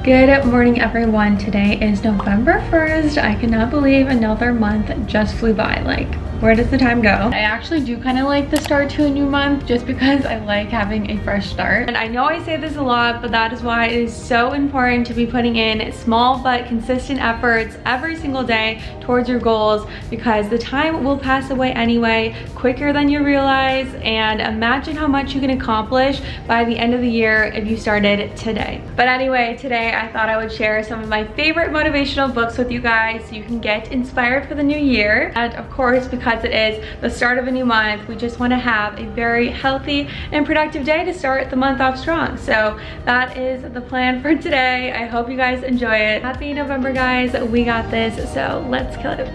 Good morning, everyone. Today is November 1st. I cannot believe another month just flew by. Like, where does the time go? I actually do kind of like the start to a new month just because I like having a fresh start. And I know I say this a lot, but that is why it is so important to be putting in small but consistent efforts every single day towards your goals, because the time will pass away anyway, quicker than you realize. And imagine how much you can accomplish by the end of the year if you started today. But anyway, today I thought I would share some of my favorite motivational books with you guys so you can get inspired for the new year. And of course, because it is the start of a new month, we just want to have a very healthy and productive day to start the month off strong. So that is the plan for today. I hope you guys enjoy it. Happy November, guys. We got this, so let's kill it.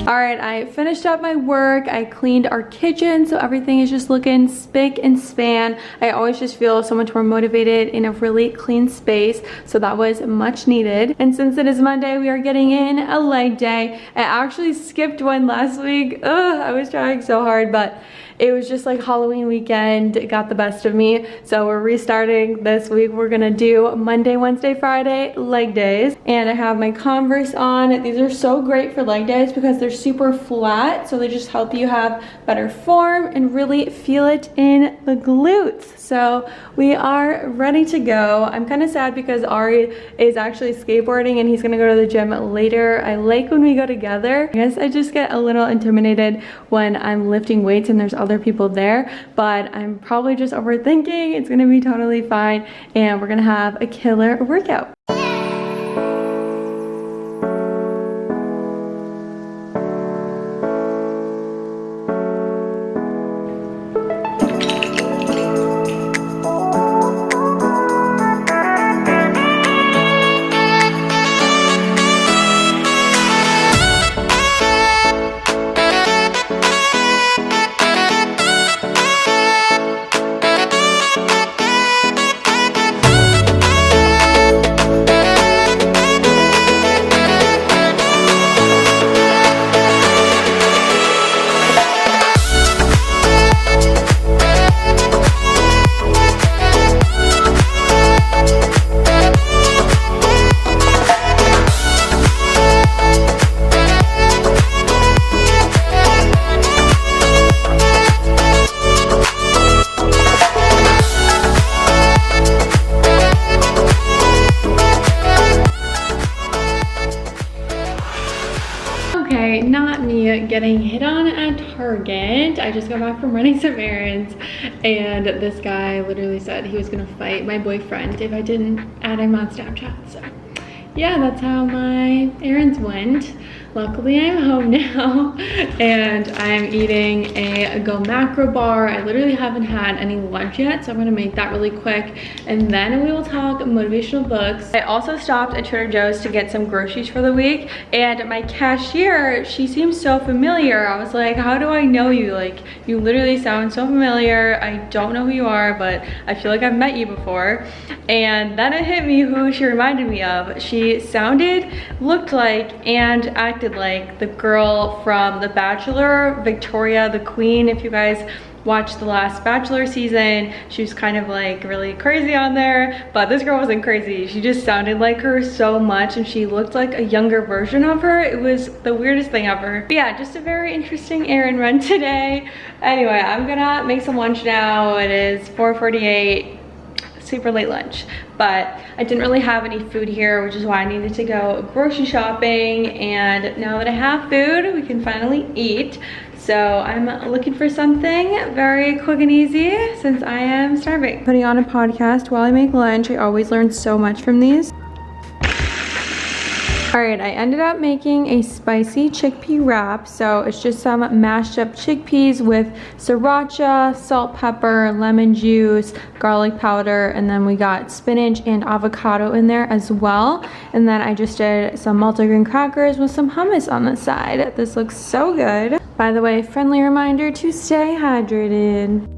Alright, I finished up my work. I cleaned our kitchen, so everything is just looking spick and span. I always just feel so much more motivated in a really clean space, so that was much needed. And since it is Monday, we are getting in a leg day. I actually skipped one last week. Ugh, I was trying so hard, but it was just like Halloween weekend. It got the best of me. So we're restarting this week. We're gonna do Monday, Wednesday, Friday leg days. And I have my Converse on. These are so great for leg days because they're super flat. So they just help you have better form and really feel it in the glutes. So we are ready to go. I'm kind of sad because Ari is actually skateboarding and he's gonna go to the gym later. I like when we go together. I guess I just get a little intimidated when I'm lifting weights and there's other people there, but I'm probably just overthinking. It's gonna be totally fine, and we're gonna have a killer workout. Not me getting hit on at Target. I just got back from running some errands, and this guy literally said he was gonna fight my boyfriend if I didn't add him on Snapchat. So yeah, that's how my errands went. Luckily, I'm home now, and I'm eating a Go Macro bar. I literally haven't had any lunch yet, so I'm gonna make that really quick, and then we will talk motivational books. I also stopped at Trader Joe's to get some groceries for the week, and my cashier, she seems so familiar. I was like, how do I know you? Like, you literally sound so familiar. I don't know who you are, but I feel like I've met you before. And then it hit me who she reminded me of. She sounded, looked like, and acted like the girl from The Bachelor, Victoria the Queen. If you guys watched the last Bachelor season, she was kind of like really crazy on there, but this girl wasn't crazy. She just sounded like her so much, and she looked like a younger version of her. It was the weirdest thing ever. But yeah, just a very interesting errand run today. Anyway, I'm gonna make some lunch now. It is 4:48. Super late lunch, but I didn't really have any food here, which is why I needed to go grocery shopping. And now that I have food, we can finally eat. So I'm looking for something very quick and easy since I am starving. Putting on a podcast while I make lunch. I always learn so much from these. All right, I ended up making a spicy chickpea wrap. So it's just some mashed up chickpeas with sriracha, salt, pepper, lemon juice, garlic powder, and then we got spinach and avocado in there as well. And then I just did some multigrain crackers with some hummus on the side. This looks so good. By the way, friendly reminder to stay hydrated.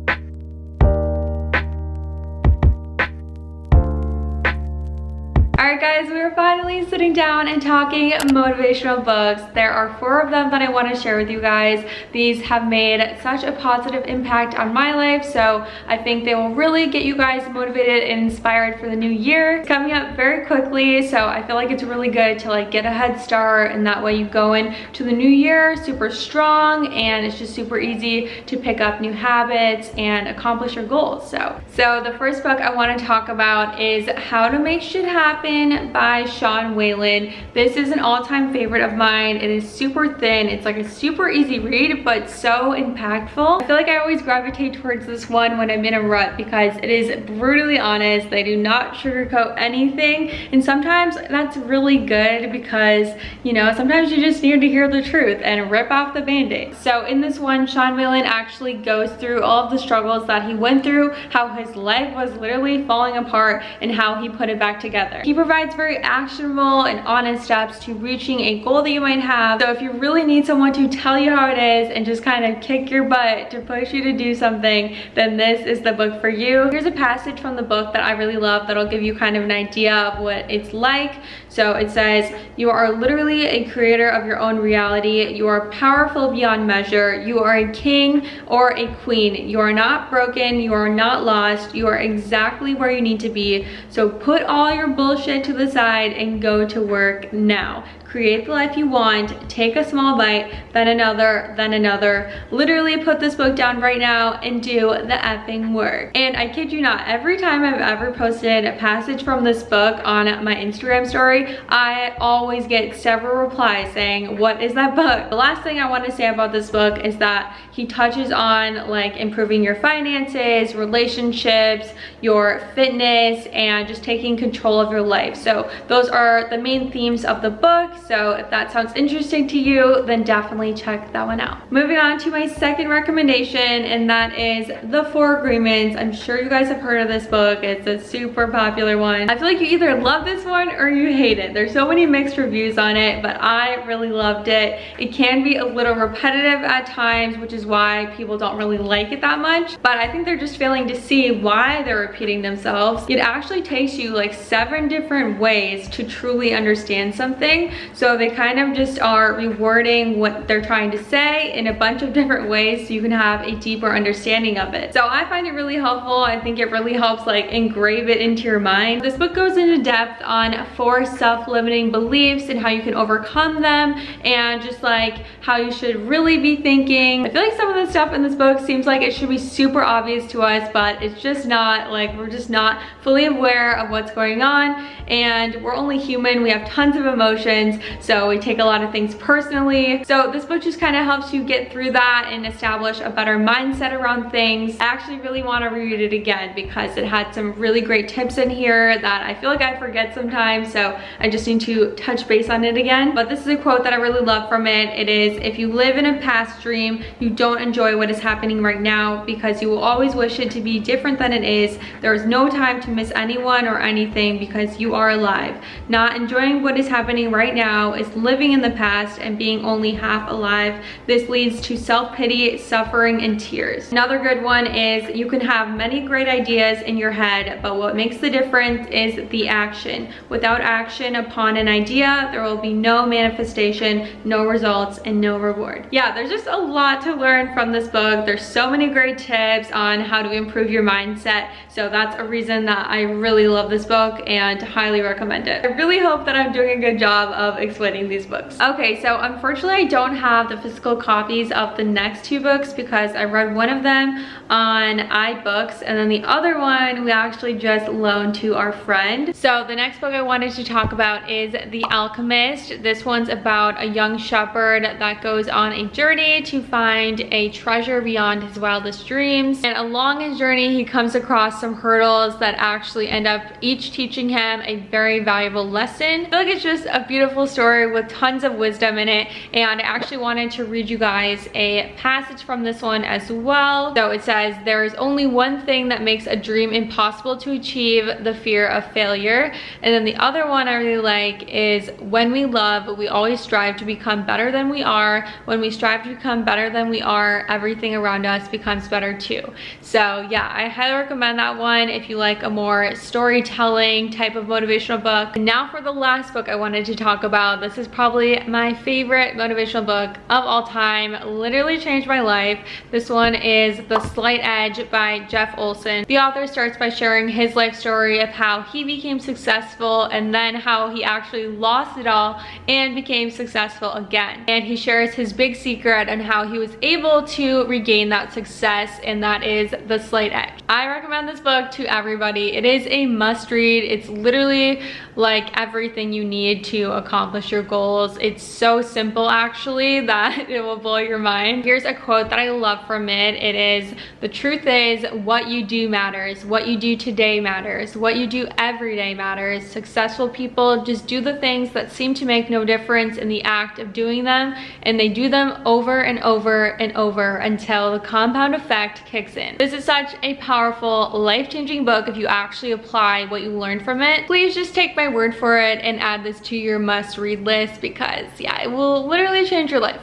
guys, we are finally sitting down and talking motivational books. There are 4 of them that I want to share with you guys. These have made such a positive impact on my life, so I think they will really get you guys motivated and inspired for the new year. It's coming up very quickly, so I feel like it's really good to like get a head start, and that way you go into the new year super strong, and it's just super easy to pick up new habits and accomplish your goals. So the first book I want to talk about is How to Make Shit Happen by Sean Whalen. This is an all-time favorite of mine. It is super thin. It's like a super easy read, but so impactful. I feel like I always gravitate towards this one when I'm in a rut because it is brutally honest. They do not sugarcoat anything, and sometimes that's really good because, you know, sometimes you just need to hear the truth and rip off the band-aid. So in this one, Sean Whalen actually goes through all of the struggles that he went through, how his life was literally falling apart, and how he put it back together. He provides very actionable and honest steps to reaching a goal that you might have. So if you really need someone to tell you how it is and just kind of kick your butt to push you to do something, then this is the book for you. Here's a passage from the book that I really love that'll give you kind of an idea of what it's like. So it says, "You are literally a creator of your own reality. You are powerful beyond measure. You are a king or a queen. You are not broken. You are not lost. You are exactly where you need to be. So put all your bullshit to the side and go to work now. Create the life you want. Take a small bite, then another, then another. Literally put this book down right now and do the effing work." And I kid you not, every time I've ever posted a passage from this book on my Instagram story, I always get several replies saying, "What is that book?" The last thing I want to say about this book is that he touches on like improving your finances, relationships, your fitness, and just taking control of your life. So those are the main themes of the book. So if that sounds interesting to you, then definitely check that one out. Moving on to my second recommendation, and that is The 4 Agreements. I'm sure you guys have heard of this book. It's a super popular one. I feel like you either love this one or you hate it. There's so many mixed reviews on it, but I really loved it. It can be a little repetitive at times, which is why people don't really like it that much, but I think they're just failing to see why they're repeating themselves. It actually takes you like 7 different ways to truly understand something. So they kind of just are rewording what they're trying to say in a bunch of different ways so you can have a deeper understanding of it. So I find it really helpful. I think it really helps like engrave it into your mind. This book goes into depth on 4 self-limiting beliefs and how you can overcome them, and just like how you should really be thinking. I feel like some of the stuff in this book seems like it should be super obvious to us, but it's just not. Like, we're just not fully aware of what's going on, and we're only human. We have tons of emotions, so we take a lot of things personally. So this book just kind of helps you get through that and establish a better mindset around things. I actually really want to reread it again because it had some really great tips in here that I feel like I forget sometimes, so I just need to touch base on it again. But this is a quote that I really love from it. It is, "If you live in a past dream, you don't enjoy what is happening right now because you will always wish it to be different than it is. There is no time to miss anyone or anything because you are alive. Not enjoying what is happening right now is living in the past and being only half alive. This leads to self-pity, suffering, and tears." Another good one is, "You can have many great ideas in your head, but what makes the difference is the action. Without action upon an idea, there will be no manifestation, no results, and no reward." Yeah, there's just a lot to learn from this book. There's so many great tips on how to improve your mindset. So that's a reason that I really love this book and highly recommend it. I really hope that I'm doing a good job of explaining these books. Okay, so unfortunately I don't have the physical copies of the next 2 books because I read one of them on iBooks, and then the other one we actually just loaned to our friend. So the next book I wanted to talk about is The Alchemist. This one's about a young shepherd that goes on a journey to find a treasure beyond his wildest dreams. And along his journey, he comes across some hurdles that actually end up each teaching him a very valuable lesson. I feel like it's just a beautiful beautiful story with tons of wisdom in it, and I actually wanted to read you guys a passage from this one as well. So it says, there is only one thing that makes a dream impossible to achieve, the fear of failure. And then the other one I really like is, when we love, we always strive to become better than we are. When we strive to become better than we are, everything around us becomes better too. So yeah, I highly recommend that one if you like a more storytelling type of motivational book. And now for the last book I wanted to talk about. This is probably my favorite motivational book of all time. Literally changed my life. This one is The Slight Edge by Jeff Olson. The author starts by sharing his life story of how he became successful and then how he actually lost it all and became successful again. And he shares his big secret and how he was able to regain that success, and that is The Slight Edge. I recommend this book to everybody. It is a must read. It's literally like everything you need to accomplish your goals. It's so simple actually that it will blow your mind. Here's a quote that I love from it. It is, the truth is, what you do matters. What you do today matters. What you do every day matters. Successful people just do the things that seem to make no difference in the act of doing them, and they do them over and over and over until the compound effect kicks in. This is such a powerful, life-changing book if you actually apply what you learned from it. Please just take my word for it and add this to your must-read list, because yeah, it will literally change your life.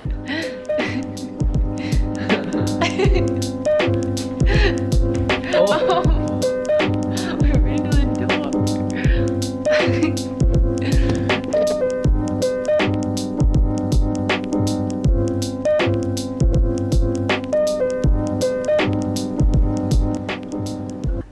Oh. We ran to the door.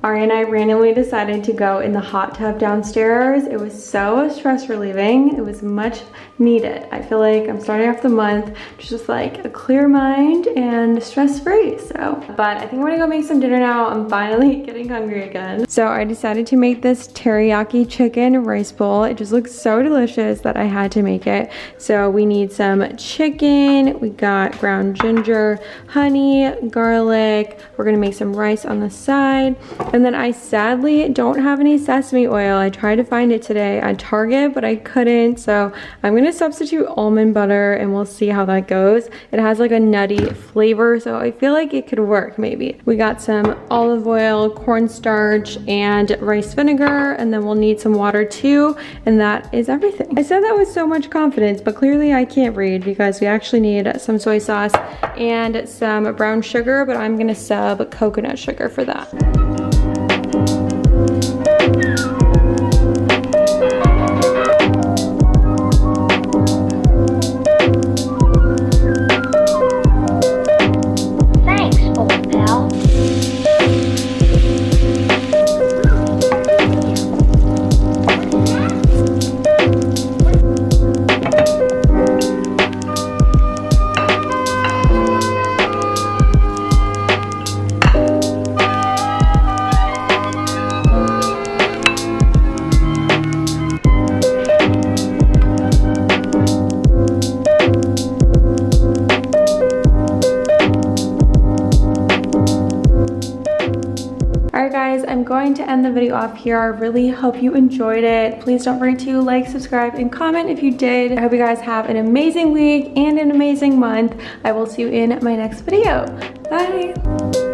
Ari and I randomly decided to go in the hot tub downstairs. It was so stress relieving. It was much needed. I feel like I'm starting off the month just like a clear mind and stress-free. But I think I'm gonna go make some dinner now. I'm finally getting hungry again. So I decided to make this teriyaki chicken rice bowl. It just looks so delicious that I had to make it. So we need some chicken. We got ground ginger, honey, garlic. We're gonna make some rice on the side. And then I sadly don't have any sesame oil. I tried to find it today at Target, but I couldn't. So I'm gonna substitute almond butter and we'll see how that goes. It has like a nutty flavor, so I feel like it could work maybe. We got some olive oil, cornstarch, and rice vinegar, and then we'll need some water too, and that is everything. I said that with so much confidence, but clearly I can't read because we actually need some soy sauce and some brown sugar, but I'm gonna sub coconut sugar for that. I'm going to end the video off here. I really hope you enjoyed it. Please don't forget to like, subscribe, and comment if you did. I hope you guys have an amazing week and an amazing month. I will see you in my next video. Bye.